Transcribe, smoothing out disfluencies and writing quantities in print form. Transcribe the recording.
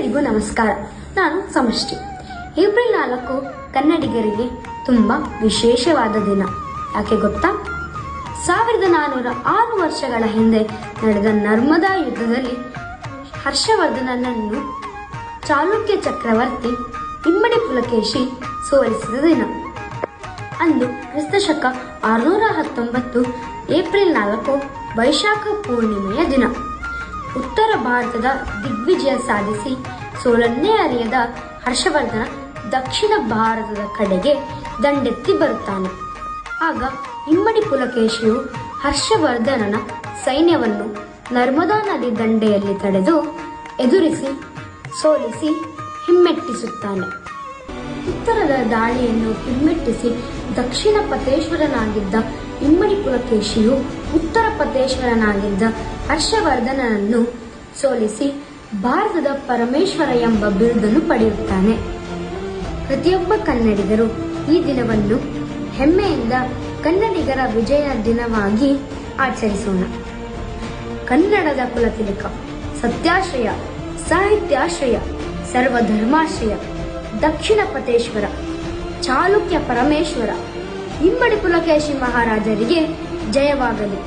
ಎಲ್ಲರಿಗೂ ನಮಸ್ಕಾರ. ನಾನು ಸಮಷ್ಟಿ. ಏಪ್ರಿಲ್ 4 ಕನ್ನಡಿಗರಿಗೆ ತುಂಬ ವಿಶೇಷವಾದ ದಿನ. ಯಾಕೆ ಗೊತ್ತಾ? 1406 ವರ್ಷಗಳ ಹಿಂದೆ ನಡೆದ ನರ್ಮದಾ ಯುದ್ಧದಲ್ಲಿ ಹರ್ಷವರ್ಧನನನ್ನು ಚಾಲುಕ್ಯ ಚಕ್ರವರ್ತಿ ಇಮ್ಮಡಿ ಪುಲಕೇಶಿ ಸೋಲಿಸಿದ ದಿನ. ಅಂದು ಕ್ರಿಸ್ತಶಕ 619 ಏಪ್ರಿಲ್ 4 ವೈಶಾಖ ಪೂರ್ಣಿಮೆಯ ದಿನ. ಉತ್ತರ ಭಾರತದ ದಿಗ್ವಿಜಯ ಸಾಧಿಸಿ ಸೋಲನ್ನೇ ಅರಿಯದ ಹರ್ಷವರ್ಧನ ದಕ್ಷಿಣ ಭಾರತದ ಕಡೆಗೆ ದಂಡೆತ್ತಿ ಬರುತ್ತಾನೆ. ಆಗ ಇಮ್ಮಡಿ ಪುಲಕೇಶಿಯು ಹರ್ಷವರ್ಧನನ ಸೈನ್ಯವನ್ನು ನರ್ಮದಾ ನದಿ ದಂಡೆಯಲ್ಲಿ ತಡೆದು ಎದುರಿಸಿ ಸೋಲಿಸಿ ಹಿಮ್ಮೆಟ್ಟಿಸುತ್ತಾನೆ. ಉತ್ತರದ ದಾಳಿಯನ್ನು ಹಿಮ್ಮೆಟ್ಟಿಸಿ ದಕ್ಷಿಣ ಪತೇಶ್ವರನಾಗಿದ್ದ ಇಮ್ಮಡಿ ಪುಲಕೇಶಿಯು ಉತ್ತರ ಪತೇಶ್ವರನಾಗಿದ್ದ ಹರ್ಷವರ್ಧನನನ್ನು ಸೋಲಿಸಿ ಭಾರತದ ಪರಮೇಶ್ವರ ಎಂಬ ಬಿರುದನ್ನು ಪಡೆಯುತ್ತಾನೆ. ಪ್ರತಿಯೊಬ್ಬ ಕನ್ನಡಿಗರು ಈ ದಿನವನ್ನು ಹೆಮ್ಮೆಯಿಂದ ಕನ್ನಡಿಗರ ವಿಜಯ ದಿನವಾಗಿ ಆಚರಿಸೋಣ. ಕನ್ನಡದ ಕುಲತಿಲಕ, ಸತ್ಯಾಶ್ರಯ, ಸಾಹಿತ್ಯಾಶ್ರಯ, ಸರ್ವಧರ್ಮಾಶ್ರಯ, ದಕ್ಷಿಣ ಪತೇಶ್ವರ, ಚಾಲುಕ್ಯ ಪರಮೇಶ್ವರ, ಇಮ್ಮಡಿ ಪುಲಕೇಶಿ ಮಹಾರಾಜರಿಗೆ ಜಯವಾಗಲಿ.